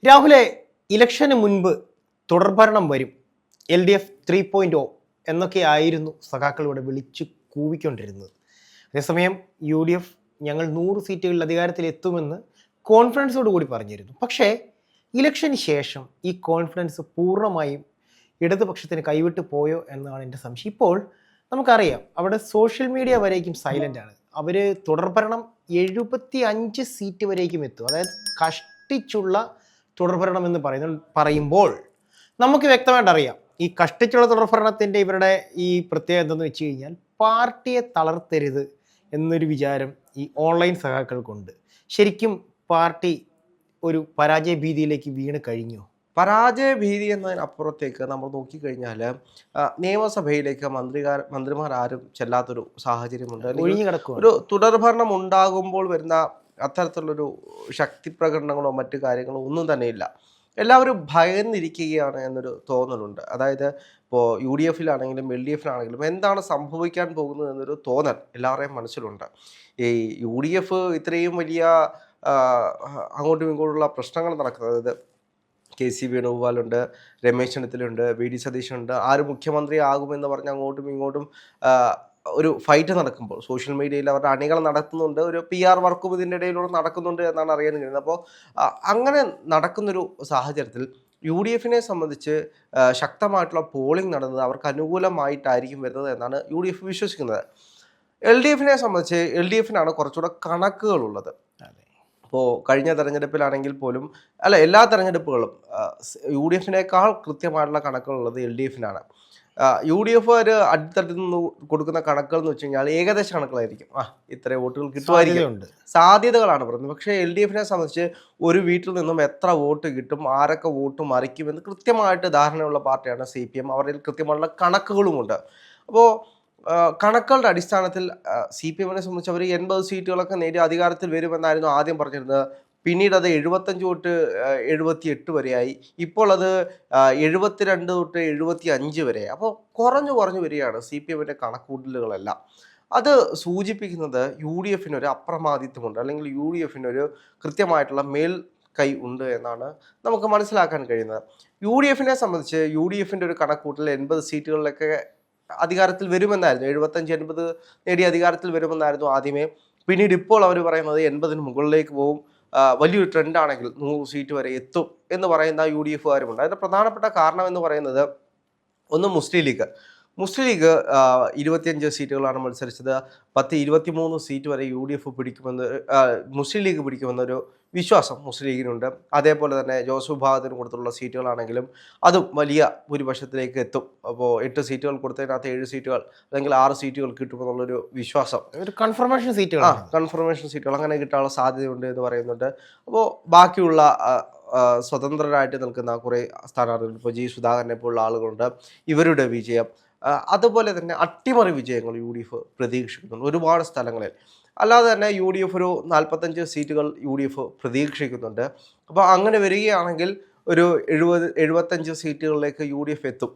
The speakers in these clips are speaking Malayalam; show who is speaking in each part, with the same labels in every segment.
Speaker 1: രാഹുലെ, ഇലക്ഷന് മുൻപ് തുടർഭരണം വരും, LDF 3.0 എന്നൊക്കെയായിരുന്നു സഖാക്കൾ ഇവിടെ വിളിച്ചു കൂവിക്കൊണ്ടിരുന്നത്. അതേസമയം UDF ഞങ്ങൾ 100 സീറ്റുകളിൽ അധികാരത്തിലെത്തുമെന്ന് കോൺഫിഡൻസോട് കൂടി പറഞ്ഞിരുന്നു. പക്ഷേ ഇലക്ഷന് ശേഷം ഈ കോൺഫിഡൻസ് പൂർണ്ണമായും ഇടതുപക്ഷത്തിന് കൈവിട്ട് പോയോ എന്നാണ് എൻ്റെ സംശയം. ഇപ്പോൾ നമുക്കറിയാം, അവിടെ സോഷ്യൽ മീഡിയ വരേക്കും സൈലൻ്റ് ആണ്. അവർ തുടർഭരണം 75 സീറ്റ് വരേക്കും എത്തും. അതായത് കഷ്ടിച്ചുള്ള തുടർഭരണം എന്ന് പറയുമ്പോൾ നമുക്ക് വ്യക്തമായിട്ട് അറിയാം, ഈ കഷ്ടിച്ചുള്ള തുടർഭരണത്തിൻ്റെ ഇവരുടെ ഈ പ്രത്യേകത എന്തെന്ന് വെച്ച് കഴിഞ്ഞാൽ പാർട്ടിയെ തളർത്തരുത് എന്നൊരു വിചാരം ഈ ഓൺലൈൻ സഖാക്കൾക്കുണ്ട്. ശരിക്കും പാർട്ടി ഒരു പരാജയ ഭീതിയിലേക്ക് വീണ് കഴിഞ്ഞു.
Speaker 2: പരാജയ ഭീതി എന്നതിനപ്പുറത്തേക്ക് നമ്മൾ നോക്കിക്കഴിഞ്ഞാൽ നിയമസഭയിലേക്ക് മന്ത്രിമാർ ആരും ചെല്ലാത്തൊരു സാഹചര്യമുണ്ട്. ഒരു തുടർഭരണം ഉണ്ടാകുമ്പോൾ വരുന്ന അത്തരത്തിലുള്ളൊരു ശക്തി പ്രകടനങ്ങളോ മറ്റു കാര്യങ്ങളോ ഒന്നും തന്നെയില്ല. എല്ലാവരും ഭയന്നിരിക്കുകയാണ് എന്നൊരു തോന്നലുണ്ട്. അതായത് ഇപ്പോൾ UDF-ലാണെങ്കിലും LDF-ലാണെങ്കിലും എന്താണ് സംഭവിക്കാൻ പോകുന്നത് എന്നൊരു തോന്നൽ എല്ലാവരുടെയും മനസ്സിലുണ്ട്. ഈ UDF ഇത്രയും വലിയ അങ്ങോട്ടും ഇങ്ങോട്ടുള്ള പ്രശ്നങ്ങൾ നടക്കുന്നത്, അതായത് KC വേണുഗോപാലുണ്ട്, രമേശ് ചെന്നിത്തലയുണ്ട്, VD സതീശനുണ്ട്, ആര് മുഖ്യമന്ത്രി ആകുമെന്ന് പറഞ്ഞ് അങ്ങോട്ടും ഇങ്ങോട്ടും ഒരു ഫൈറ്റ് നടക്കുമ്പോൾ സോഷ്യൽ മീഡിയയിൽ അവരുടെ അണികൾ നടത്തുന്നുണ്ട്, ഒരു PR വർക്കും ഇതിൻ്റെ ഇടയിലൂടെ നടക്കുന്നുണ്ട് എന്നാണ് അറിയാൻ കഴിയുന്നത്. അപ്പോൾ അങ്ങനെ നടക്കുന്നൊരു സാഹചര്യത്തിൽ UDF-നെ സംബന്ധിച്ച് ശക്തമായിട്ടുള്ള പോളിംഗ് നടന്നത് അവർക്ക് അനുകൂലമായിട്ടായിരിക്കും വരുന്നത് എന്നാണ് UDF വിശ്വസിക്കുന്നത്. LDF-നെ സംബന്ധിച്ച് LDF-നാണ് കുറച്ചുകൂടെ കണക്കുകളുള്ളത്. ഇപ്പോൾ കഴിഞ്ഞ തെരഞ്ഞെടുപ്പിലാണെങ്കിൽ പോലും എല്ലാ തെരഞ്ഞെടുപ്പുകളും UDF-നേക്കാൾ കൃത്യമായിട്ടുള്ള കണക്കുകളുള്ളത് LDF-നാണ്. UDF ഒരു അടിത്തട്ടിൽ നിന്ന് കൊടുക്കുന്ന കണക്കുകൾ എന്ന് വെച്ച് കഴിഞ്ഞാൽ ഏകദേശ കണക്കുകളായിരിക്കും. ഇത്ര വോട്ടുകൾ കിട്ടുമായിരിക്കും, സാധ്യതകളാണ് പറയുന്നത്. പക്ഷേ LDF-നെ സംബന്ധിച്ച് ഒരു വീട്ടിൽ നിന്നും എത്ര വോട്ട് കിട്ടും, ആരൊക്കെ വോട്ട് മറിക്കുമെന്ന് കൃത്യമായിട്ട് ധാരണയുള്ള പാർട്ടിയാണ് CPM. അവരിൽ കൃത്യമായിട്ടുള്ള കണക്കുകളുമുണ്ട്. അപ്പോൾ കണക്കുകളുടെ അടിസ്ഥാനത്തിൽ CPM-നെ സംബന്ധിച്ച് അവർ 80 സീറ്റുകളൊക്കെ നേടി അധികാരത്തിൽ വരുമെന്നായിരുന്നു ആദ്യം പറഞ്ഞിരുന്നത്. പിന്നീട് അത് 75 തൊട്ട് 78 വരെയായി. ഇപ്പോൾ അത് 72 തൊട്ട് 75 വരെ. അപ്പോൾ കുറഞ്ഞു വരികയാണ് CPM-ൻ്റെ കണക്കൂട്ടലുകളെല്ലാം. അത് സൂചിപ്പിക്കുന്നത് UDF-നൊരു അപ്രമാദിത്വമുണ്ട്, അല്ലെങ്കിൽ UDF-നൊരു കൃത്യമായിട്ടുള്ള മേൽ കൈ ഉണ്ട് എന്നാണ് നമുക്ക് മനസ്സിലാക്കാൻ കഴിയുന്നത്. UDF-നെ സംബന്ധിച്ച് UDF-ൻ്റെ ഒരു കണക്കൂട്ടൽ 80 സീറ്റുകളിലൊക്കെ അധികാരത്തിൽ വരുമെന്നായിരുന്നു, 75-80 നേടി അധികാരത്തിൽ വരുമെന്നായിരുന്നു ആദ്യമേ. പിന്നീട് ഇപ്പോൾ അവർ പറയുന്നത് 80-ന് മുകളിലേക്ക് പോകും, വലിയൊരു ട്രെൻഡാണെങ്കിൽ 100 സീറ്റ് വരെ എത്തും എന്ന് പറയുന്ന UDF-കാരുമുണ്ട്. അതിൻ്റെ പ്രധാനപ്പെട്ട കാരണം എന്ന് പറയുന്നത്, ഒന്ന് മുസ്ലിം ലീഗ് 25 സീറ്റുകളാണ് മത്സരിച്ചത്. 23 സീറ്റ് വരെ UDF പിടിക്കുമെന്ന്, മുസ്ലിം ലീഗ് പിടിക്കുമെന്നൊരു വിശ്വാസം മുസ്ലിം ലീഗിനുണ്ട്. അതേപോലെ തന്നെ ജോസഫ് വിഭാഗത്തിന് കൊടുത്തുള്ള സീറ്റുകളാണെങ്കിലും അതും വലിയ ഭൂരിപക്ഷത്തിലേക്ക് എത്തും. അപ്പോൾ 8 സീറ്റുകൾ കൊടുത്തതിനകത്ത് 7 സീറ്റുകൾ അല്ലെങ്കിൽ 6 സീറ്റുകൾ കിട്ടുമെന്നുള്ളൊരു വിശ്വാസം,
Speaker 1: ഒരു കൺഫർമേഷൻ
Speaker 2: സീറ്റുകൾ അങ്ങനെ കിട്ടാനുള്ള സാധ്യതയുണ്ട് എന്ന് പറയുന്നുണ്ട്. അപ്പോൾ ബാക്കിയുള്ള സ്വതന്ത്രരായിട്ട് നിൽക്കുന്ന കുറേ സ്ഥാനാർത്ഥികൾ, ഇപ്പോൾ G സുധാകരനെ പോലുള്ള ആളുകളുണ്ട്, ഇവരുടെ വിജയം, അതുപോലെ തന്നെ അട്ടിമറി വിജയങ്ങൾ UDF പ്രതീക്ഷിക്കുന്നുണ്ട് ഒരുപാട് സ്ഥലങ്ങളിൽ. അല്ലാതെ തന്നെ UDF ഒരു 45 സീറ്റുകൾ UDF പ്രതീക്ഷിക്കുന്നുണ്ട്. അപ്പോൾ അങ്ങനെ വരികയാണെങ്കിൽ ഒരു 70-75 സീറ്റുകളിലേക്ക് UDF എത്തും,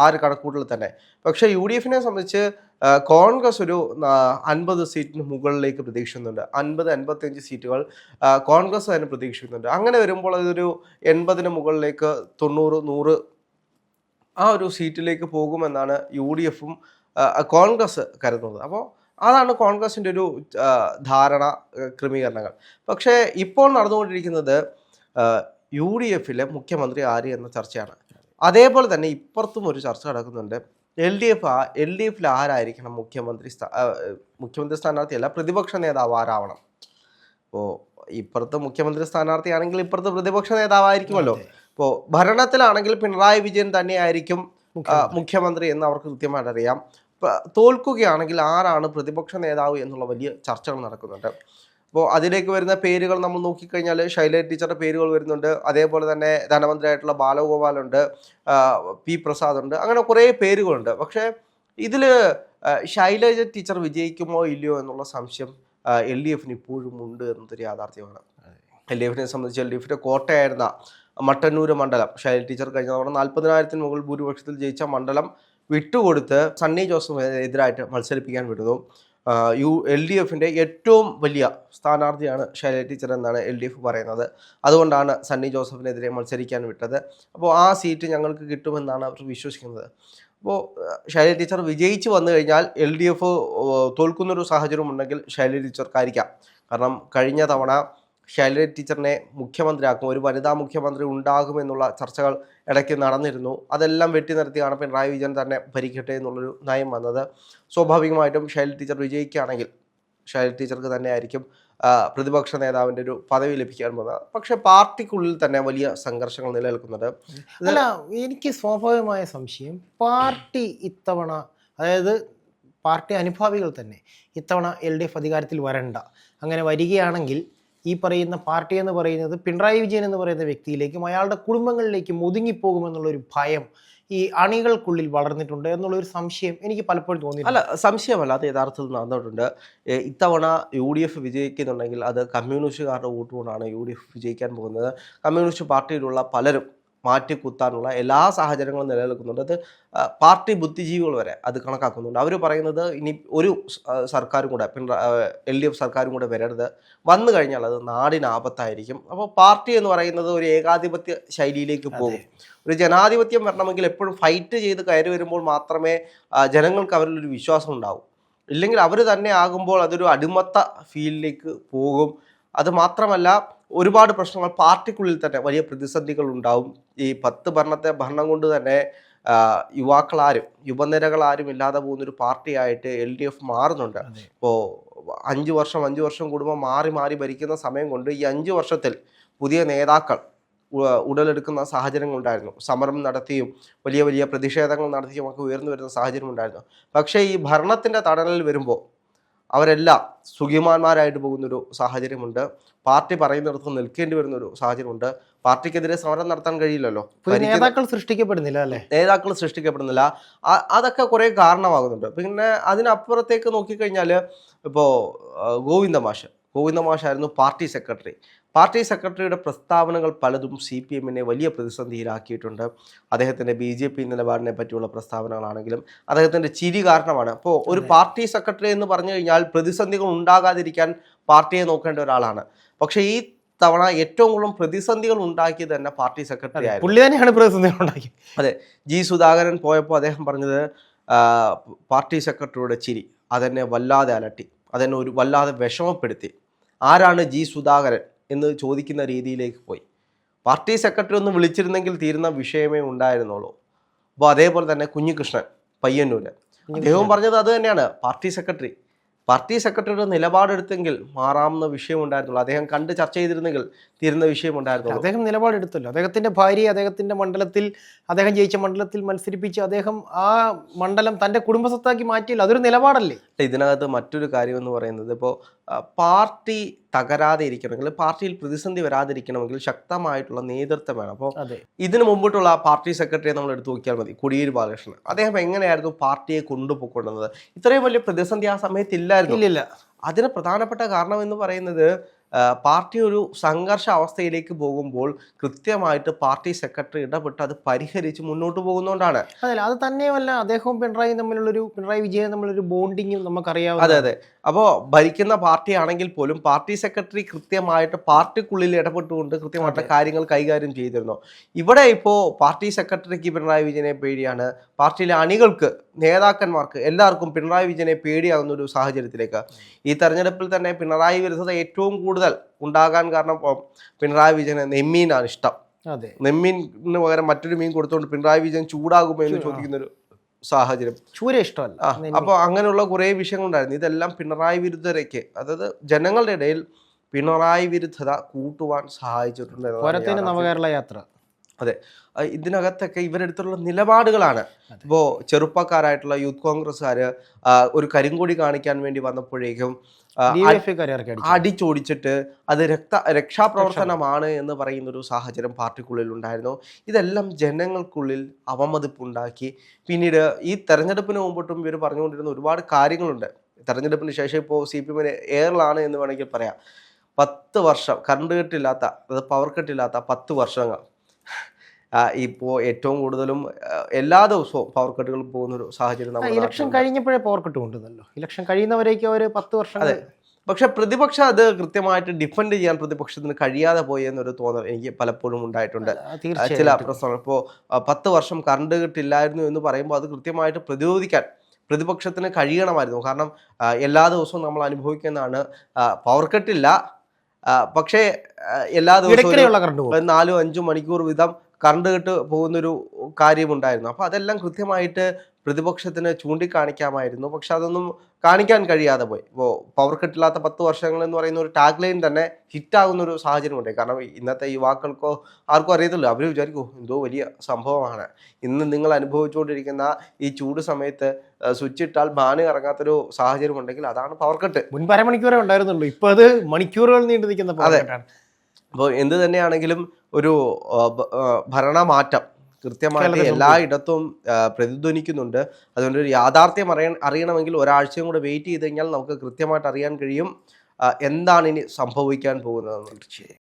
Speaker 2: ആ ഒരു കണക്കൂട്ടൽ തന്നെ. പക്ഷേ UDF-നെ സംബന്ധിച്ച് കോൺഗ്രസ് ഒരു 50 സീറ്റിന് മുകളിലേക്ക് പ്രതീക്ഷിക്കുന്നുണ്ട്. 50-55 സീറ്റുകൾ കോൺഗ്രസ് തന്നെ പ്രതീക്ഷിക്കുന്നുണ്ട്. അങ്ങനെ വരുമ്പോൾ അതൊരു 80-ന് മുകളിലേക്ക് 90-100 ആ ഒരു സീറ്റിലേക്ക് പോകുമെന്നാണ് UDF-ഉം കോൺഗ്രസ് കരുതുന്നത്. അപ്പോൾ അതാണ് കോൺഗ്രസിൻ്റെ ഒരു ധാരണ, ക്രമീകരണങ്ങൾ. പക്ഷേ ഇപ്പോൾ നടന്നുകൊണ്ടിരിക്കുന്നത് UDF-ലെ മുഖ്യമന്ത്രി ആര് എന്ന ചർച്ചയാണ്. അതേപോലെ തന്നെ ഇപ്പുറത്തും ഒരു ചർച്ച നടക്കുന്നുണ്ട്. LDF-ൽ ആരായിരിക്കണം മുഖ്യമന്ത്രി സ്ഥാനാർത്ഥിയല്ല, പ്രതിപക്ഷ നേതാവ് ആരാവണം. ഇപ്പോൾ ഇപ്പുറത്ത് മുഖ്യമന്ത്രി സ്ഥാനാർത്ഥിയാണെങ്കിൽ ഇപ്പുറത്ത് പ്രതിപക്ഷ നേതാവായിരിക്കുമല്ലോ. ഇപ്പോൾ ഭരണത്തിലാണെങ്കിൽ പിണറായി വിജയൻ തന്നെയായിരിക്കും മുഖ്യമന്ത്രി എന്ന് അവർക്ക് കൃത്യമായിട്ട് അറിയാം. തോൽക്കുകയാണെങ്കിൽ ആരാണ് പ്രതിപക്ഷ നേതാവ് എന്നുള്ള വലിയ ചർച്ചകൾ നടക്കുന്നുണ്ട്. അപ്പോൾ അതിലേക്ക് വരുന്ന പേരുകൾ നമ്മൾ നോക്കിക്കഴിഞ്ഞാൽ ശൈലജ ടീച്ചറുടെ പേരുകൾ വരുന്നുണ്ട്. അതേപോലെ തന്നെ ധനമന്ത്രിയായിട്ടുള്ള ബാലഗോപാലുണ്ട്, P പ്രസാദ് ഉണ്ട്, അങ്ങനെ കുറേ പേരുകളുണ്ട്. പക്ഷേ ഇതിൽ ശൈലജ ടീച്ചർ വിജയിക്കുമോ ഇല്ലയോ എന്നുള്ള സംശയം LDF-ന് ഇപ്പോഴും ഉണ്ട് എന്നതൊരു യാഥാർത്ഥ്യമാണ്. LDF-നെ സംബന്ധിച്ച് LDF-ന്റെ കോട്ടയായിരുന്ന മട്ടന്നൂർ മണ്ഡലം ശൈലജ ടീച്ചർ കഴിഞ്ഞ തവണ 40,000-ന് മുകളിൽ ഭൂരിപക്ഷത്തിൽ ജയിച്ച മണ്ഡലം വിട്ടുകൊടുത്ത് സണ്ണി ജോസഫ് എതിരായിട്ട് മത്സരിപ്പിക്കാൻ വിടുന്നു. LDFിൻ്റെ ഏറ്റവും വലിയ സ്ഥാനാർത്ഥിയാണ് ശൈലജ ടീച്ചർ എന്നാണ് LDF പറയുന്നത്. അതുകൊണ്ടാണ് സണ്ണി ജോസഫിനെതിരെ മത്സരിക്കാൻ വിട്ടത്. അപ്പോൾ ആ സീറ്റ് ഞങ്ങൾക്ക് കിട്ടുമെന്നാണ് അവർ വിശ്വസിക്കുന്നത്. അപ്പോൾ ശൈലജ ടീച്ചർ വിജയിച്ച് വന്നു കഴിഞ്ഞാൽ LDF തോൽക്കുന്നൊരു സാഹചര്യം ഉണ്ടെങ്കിൽ ശൈലജ ടീച്ചർക്കായിരിക്കാം. കാരണം കഴിഞ്ഞ തവണ ശൈലജ ടീച്ചറിനെ മുഖ്യമന്ത്രിയാക്കും, ഒരു വനിതാ മുഖ്യമന്ത്രി ഉണ്ടാകുമെന്നുള്ള ചർച്ചകൾ ഇടയ്ക്ക് നടന്നിരുന്നു. അതെല്ലാം വെട്ടി നിർത്തിയാണ് പിണറായി വിജയൻ തന്നെ ഭരിക്കട്ടെ എന്നുള്ളൊരു നയം വന്നത്. സ്വാഭാവികമായിട്ടും ശൈലജ ടീച്ചർ വിജയിക്കുകയാണെങ്കിൽ ശൈലജ ടീച്ചർക്ക് തന്നെ ആയിരിക്കും പ്രതിപക്ഷ നേതാവിൻ്റെ ഒരു പദവി ലഭിക്കാൻ പോകുന്നത്. പക്ഷേ പാർട്ടിക്കുള്ളിൽ തന്നെ വലിയ സംഘർഷങ്ങൾ നിലനിൽക്കുന്നത്.
Speaker 1: അല്ല, എനിക്ക് സ്വാഭാവികമായ സംശയം, പാർട്ടി ഇത്തവണ, അതായത് പാർട്ടി അനുഭാവികൾ തന്നെ ഇത്തവണ LDF അധികാരത്തിൽ വരണ്ട, അങ്ങനെ വരികയാണെങ്കിൽ ഈ പറയുന്ന പാർട്ടി എന്ന് പറയുന്നത് പിണറായി വിജയൻ എന്ന് പറയുന്ന വ്യക്തിയിലേക്കും അയാളുടെ കുടുംബങ്ങളിലേക്കും ഒതുങ്ങിപ്പോകുമെന്നുള്ളൊരു ഭയം ഈ അണികൾക്കുള്ളിൽ വളർന്നിട്ടുണ്ട് എന്നുള്ളൊരു സംശയം എനിക്ക് പലപ്പോഴും തോന്നി.
Speaker 2: അല്ല, സംശയമല്ല, അത് യഥാർത്ഥത്തിൽ നടന്നിട്ടുണ്ട്. ഇത്തവണ UDF വിജയിക്കുന്നുണ്ടെങ്കിൽ അത് കമ്മ്യൂണിസ്റ്റുകാരുടെ വോട്ടുകൊണ്ടാണ് UDF വിജയിക്കാൻ പോകുന്നത്. കമ്മ്യൂണിസ്റ്റ് പാർട്ടിയിലുള്ള പലരും മാറ്റിക്കുത്താനുള്ള എല്ലാ സാഹചര്യങ്ങളും നിലനിൽക്കുന്നുണ്ട്. അത് പാർട്ടി ബുദ്ധിജീവികൾ വരെ അത് കണക്കാക്കുന്നുണ്ട്. അവർ പറയുന്നത് ഇനി ഒരു സർക്കാരും കൂടെ LDF സർക്കാരും കൂടെ വരരുത്, വന്നു കഴിഞ്ഞാൽ അത് നാടിന് ആപത്തായിരിക്കും. അപ്പോൾ പാർട്ടി എന്ന് പറയുന്നത് ഒരു ഏകാധിപത്യ ശൈലിയിലേക്ക് പോകും. ഒരു ജനാധിപത്യം വരണമെങ്കിൽ എപ്പോഴും ഫൈറ്റ് ചെയ്ത് കയറി വരുമ്പോൾ മാത്രമേ ജനങ്ങൾക്ക് അവരിലൊരു വിശ്വാസം ഉണ്ടാവും. ഇല്ലെങ്കിൽ അവർ തന്നെ ആകുമ്പോൾ അതൊരു അടിമത്ത ഫീലിലേക്ക് പോകും. അത് മാത്രമല്ല, ഒരുപാട് പ്രശ്നങ്ങൾ പാർട്ടിക്കുള്ളിൽ തന്നെ വലിയ പ്രതിസന്ധികൾ ഉണ്ടാവും. ഈ 10 ഭരണം കൊണ്ട് തന്നെ യുവനിരകളാരും ഇല്ലാതെ പോകുന്നൊരു പാർട്ടിയായിട്ട് LDF മാറുന്നുണ്ട്. ഇപ്പോൾ 5 വർഷം കൂടുമ്പോൾ മാറി മാറി ഭരിക്കുന്ന സമയം കൊണ്ട് ഈ 5 വർഷത്തിൽ പുതിയ നേതാക്കൾ ഉടലെടുക്കുന്ന സാഹചര്യങ്ങളുണ്ടായിരുന്നു. സമരം നടത്തിയും വലിയ വലിയ പ്രതിഷേധങ്ങൾ നടത്തിയും ഒക്കെ ഉയർന്നു വരുന്ന സാഹചര്യം ഉണ്ടായിരുന്നു. പക്ഷേ ഈ ഭരണത്തിൻ്റെ തടലിൽ വരുമ്പോൾ അവരെല്ലാം സുഖിമാന്മാരായിട്ട് പോകുന്നൊരു സാഹചര്യമുണ്ട്. പാർട്ടി പറയുന്നിടത്ത് നിൽക്കേണ്ടി വരുന്നൊരു സാഹചര്യമുണ്ട്. പാർട്ടിക്കെതിരെ സമരം നടത്താൻ കഴിയില്ലല്ലോ,
Speaker 1: നേതാക്കൾ സൃഷ്ടിക്കപ്പെടുന്നില്ല അല്ലേ,
Speaker 2: നേതാക്കൾ സൃഷ്ടിക്കപ്പെടുന്നില്ല. അതൊക്കെ കുറേ കാരണമാകുന്നുണ്ട്. പിന്നെ അതിനപ്പുറത്തേക്ക് നോക്കിക്കഴിഞ്ഞാൽ ഇപ്പോൾ ഗോവിന്ദ മാഷായിരുന്നു പാർട്ടി സെക്രട്ടറി. പാർട്ടി സെക്രട്ടറിയുടെ പ്രസ്താവനകൾ പലതും CPM-നെ വലിയ പ്രതിസന്ധിയിലാക്കിയിട്ടുണ്ട്. അദ്ദേഹത്തിൻ്റെ BJP നിലപാടിനെ പറ്റിയുള്ള പ്രസ്താവനകളാണെങ്കിലും അദ്ദേഹത്തിൻ്റെ ചിരി കാരണമാണ്. അപ്പോൾ ഒരു പാർട്ടി സെക്രട്ടറി എന്ന് പറഞ്ഞു കഴിഞ്ഞാൽ പ്രതിസന്ധികൾ ഉണ്ടാകാതിരിക്കാൻ പാർട്ടിയെ നോക്കേണ്ട ഒരാളാണ്. പക്ഷേ ഈ തവണ ഏറ്റവും കൂടുതൽ പ്രതിസന്ധികൾ ഉണ്ടാക്കിയത് തന്നെ പാർട്ടി സെക്രട്ടറി ആയിരുന്നു.
Speaker 1: പുള്ളി തന്നെയാണ് പ്രതിസന്ധികൾ ഉണ്ടാക്കിയത്.
Speaker 2: അതെ, G. സുധാകരൻ പോയപ്പോൾ അദ്ദേഹം പറഞ്ഞത് പാർട്ടി സെക്രട്ടറിയുടെ ചിരി അതെന്നെ വല്ലാതെ അലട്ടി, അതെന്നെ ഒരു വല്ലാതെ വിഷമപ്പെടുത്തി. ആരാണ് G. സുധാകരൻ എന്ന് ചോദിക്കുന്ന രീതിയിലേക്ക് പോയി. പാർട്ടി സെക്രട്ടറി ഒന്ന് വിളിച്ചിരുന്നെങ്കിൽ തീരുന്ന വിഷയമേ ഉണ്ടായിരുന്നുള്ളൂ. അപ്പോൾ അതേപോലെ തന്നെ കുഞ്ഞികൃഷ്ണൻ പയ്യന്നൂര്, അദ്ദേഹവും പറഞ്ഞത് അത് തന്നെയാണ്. പാർട്ടി സെക്രട്ടറിയുടെ നിലപാടെടുത്തെങ്കിൽ മാറാവുന്ന വിഷയം ഉണ്ടായിരുന്നുള്ളൂ. അദ്ദേഹം കണ്ട് ചർച്ച ചെയ്തിരുന്നെങ്കിൽ തീരുന്ന വിഷയം ഉണ്ടായിരുന്നുള്ളൂ.
Speaker 1: അദ്ദേഹം നിലപാടെടുത്തല്ലോ. അദ്ദേഹത്തിൻ്റെ ഭാര്യയെ അദ്ദേഹത്തിൻ്റെ മണ്ഡലത്തിൽ, അദ്ദേഹം ജയിച്ച മണ്ഡലത്തിൽ മത്സരിപ്പിച്ച് അദ്ദേഹം ആ മണ്ഡലം തൻ്റെ കുടുംബസ്വത്താക്കി മാറ്റിയില്ല. അതൊരു നിലപാടല്ലേ.
Speaker 2: ഇതിനകത്ത് മറ്റൊരു കാര്യം എന്ന് പറയുന്നത്, ഇപ്പോൾ പാർട്ടി തകരാതെ ഇരിക്കണമെങ്കിൽ, പാർട്ടിയിൽ പ്രതിസന്ധി വരാതിരിക്കണമെങ്കിൽ ശക്തമായിട്ടുള്ള നേതൃത്വം വേണം. അപ്പോൾ ഇതിനു മുമ്പിട്ടുള്ള പാർട്ടി സെക്രട്ടറിയെ നമ്മൾ എടുത്തു നോക്കിയാൽ മതി, കോടിയേരി ബാലകൃഷ്ണൻ. അദ്ദേഹം എങ്ങനെയായിരുന്നു പാർട്ടിയെ കൊണ്ടുപോയിക്കൊണ്ടുവന്നത്? ഇത്രയും വലിയ പ്രതിസന്ധി ആ സമയത്ത് ഇല്ലായിരുന്നു. അതിന് പ്രധാനപ്പെട്ട കാരണം എന്ന് പറയുന്നത്, പാർട്ടി ഒരു സംഘർഷ അവസ്ഥയിലേക്ക് പോകുമ്പോൾ കൃത്യമായിട്ട് പാർട്ടി സെക്രട്ടറി ഇടപെട്ട് അത് പരിഹരിച്ച് മുന്നോട്ട് പോകുന്നതുകൊണ്ടാണ്.
Speaker 1: അതല്ല, അത് തന്നെയുമല്ല, അദ്ദേഹവും പിണറായി വിജയൻ തമ്മിലൊരു ബോണ്ടിങ്ങും നമുക്കറിയാം.
Speaker 2: അതെ. അപ്പോൾ ഭരിക്കുന്ന പാർട്ടി ആണെങ്കിൽ പോലും പാർട്ടി സെക്രട്ടറി കൃത്യമായിട്ട് പാർട്ടിക്കുള്ളിൽ ഇടപെട്ടുകൊണ്ട് കൃത്യമായിട്ട് കാര്യങ്ങൾ കൈകാര്യം ചെയ്തിരുന്നു. ഇവിടെ ഇപ്പോൾ പാർട്ടി സെക്രട്ടറിക്ക് പിണറായി വിജയനെ പേടിയാണ്, പാർട്ടിയിലെ അണികൾക്ക്, നേതാക്കന്മാർക്ക് എല്ലാവർക്കും പിണറായി വിജയനെ പേടിയാകുന്ന ഒരു സാഹചര്യത്തിലേക്ക്. ഈ തെരഞ്ഞെടുപ്പിൽ തന്നെ പിണറായി വിരുദ്ധത ഏറ്റവും കൂടുതൽ ഉണ്ടാകാൻ കാരണം പിണറായി വിജയന് നെമ്മീനാണ് ഇഷ്ടം. നെമ്മീന് പകരം മറ്റൊരു മീൻ കൊടുത്തുകൊണ്ട് പിണറായി വിജയൻ ചൂടാകുമോ എന്ന് ചോദിക്കുന്നൊരു സാഹചര്യം.
Speaker 1: ചൂര ഇഷ്ടമല്ല.
Speaker 2: അപ്പോൾ അങ്ങനെയുള്ള കുറേ വിഷയങ്ങളുണ്ടായിരുന്നു. ഇതെല്ലാം പിണറായി വിരുദ്ധതയ്ക്ക്, അതായത് ജനങ്ങളുടെ ഇടയിൽ പിണറായി വിരുദ്ധത കൂട്ടുവാൻ സഹായിച്ചിട്ടുണ്ട്.
Speaker 1: നവകേരള യാത്ര,
Speaker 2: അതെ, ഇതിനകത്തൊക്കെ ഇവരെടുത്തുള്ള നിലപാടുകളാണ്. ഇപ്പോൾ ചെറുപ്പക്കാരായിട്ടുള്ള യൂത്ത് കോൺഗ്രസ്സുകാർ ഒരു കരിങ്കൊടി കാണിക്കാൻ വേണ്ടി വന്നപ്പോഴേക്കും അടിച്ചോടിച്ചിട്ട് അത് രക്ഷാപ്രവർത്തനമാണ് എന്ന് പറയുന്നൊരു സാഹചര്യം പാർട്ടിക്കുള്ളിൽ ഉണ്ടായിരുന്നു. ഇതെല്ലാം ജനങ്ങൾക്കുള്ളിൽ അവമതിപ്പുണ്ടാക്കി. പിന്നീട് ഈ തെരഞ്ഞെടുപ്പിന് മുമ്പിട്ടും ഇവർ പറഞ്ഞുകൊണ്ടിരുന്ന ഒരുപാട് കാര്യങ്ങളുണ്ട്. തെരഞ്ഞെടുപ്പിന് ശേഷം ഇപ്പോൾ CPM എയറിലാണ് എന്ന് വേണമെങ്കിൽ പറയാം. 10 വർഷം കറണ്ട് കട്ടില്ലാത്ത, അതായത് പവർ കട്ടില്ലാത്ത 10 വർഷങ്ങൾ. ഇപ്പോൾ ഏറ്റവും കൂടുതലും എല്ലാ ദിവസവും പവർ കട്ടുകൾ പോകുന്ന ഒരു സാഹചര്യം നമ്മൾ
Speaker 1: ഇലക്ഷൻ കഴിഞ്ഞപ്പോഴേ പവർ കട്ട് കൊണ്ടുവന്നല്ലോ. ഇലക്ഷൻ കഴിയുന്നവരേക്കും ഒരു 10 വർഷം.
Speaker 2: അതെ, പക്ഷെ പ്രതിപക്ഷം അത് കൃത്യമായിട്ട് ഡിഫെൻഡ് ചെയ്യാൻ പ്രതിപക്ഷത്തിന് കഴിയാതെ പോയി എന്നൊരു തോന്നൽ എനിക്ക് പലപ്പോഴും ഉണ്ടായിട്ടുണ്ട്. ചില പ്രശ്നങ്ങൾ ഇപ്പോൾ 10 വർഷം കറണ്ട് കിട്ടില്ലായിരുന്നു എന്ന് പറയുമ്പോൾ അത് കൃത്യമായിട്ട് പ്രതിരോധിക്കാൻ പ്രതിപക്ഷത്തിന് കഴിയണമായിരുന്നു. കാരണം എല്ലാ ദിവസവും നമ്മൾ അനുഭവിക്കുന്നതാണ്, പവർ കട്ടില്ല, പക്ഷേ എല്ലാ ദിവസവും 4-5 മണിക്കൂർ വീതം കറണ്ട് കട്ട് പോകുന്നൊരു കാര്യമുണ്ടായിരുന്നു. അപ്പോൾ അതെല്ലാം കൃത്യമായിട്ട് പ്രതിപക്ഷത്തിന് ചൂണ്ടിക്കാണിക്കാമായിരുന്നു. പക്ഷെ അതൊന്നും കാണിക്കാൻ കഴിയാതെ പോയി. ഇപ്പോൾ പവർ കട്ടില്ലാത്ത 10 വർഷങ്ങൾ എന്ന് പറയുന്ന ഒരു ടാഗ് ലൈൻ തന്നെ ഹിറ്റാകുന്ന ഒരു സാഹചര്യമുണ്ട്. കാരണം ഇന്നത്തെ യുവാക്കൾക്കോ ആർക്കും അറിയത്തില്ല. അവർ വിചാരിക്കും എന്തോ വലിയ സംഭവമാണ്. ഇന്ന് നിങ്ങൾ അനുഭവിച്ചുകൊണ്ടിരിക്കുന്ന ഈ ചൂട് സമയത്ത് സ്വിച്ച് ഇട്ടാൽ ബാന് ഇറങ്ങാത്തൊരു സാഹചര്യം ഉണ്ടെങ്കിൽ അതാണ് പവർ കട്ട്.
Speaker 1: മുൻപ് അരമണിക്കൂറേ ഉണ്ടായിരുന്നുള്ളൂ, ഇപ്പോൾ അത് മണിക്കൂറുകൾ നീണ്ടു നിൽക്കുന്ന പവർ കട്ടാണ്.
Speaker 2: അപ്പോൾ എന്ത് തന്നെയാണെങ്കിലും ഒരു ഭരണമാറ്റം കൃത്യമായിട്ട് എല്ലായിടത്തും പ്രതിധ്വനിക്കുന്നുണ്ട്. അതുകൊണ്ട് ഒരു യാഥാർത്ഥ്യം അറിയണമെങ്കിൽ ഒരാഴ്ചയും കൂടെ വെയിറ്റ് ചെയ്ത് കഴിഞ്ഞാൽ നമുക്ക് കൃത്യമായിട്ട് അറിയാൻ കഴിയും എന്താണ് ഇനി സംഭവിക്കാൻ പോകുന്നതെന്ന്.
Speaker 1: തീർച്ചയായും.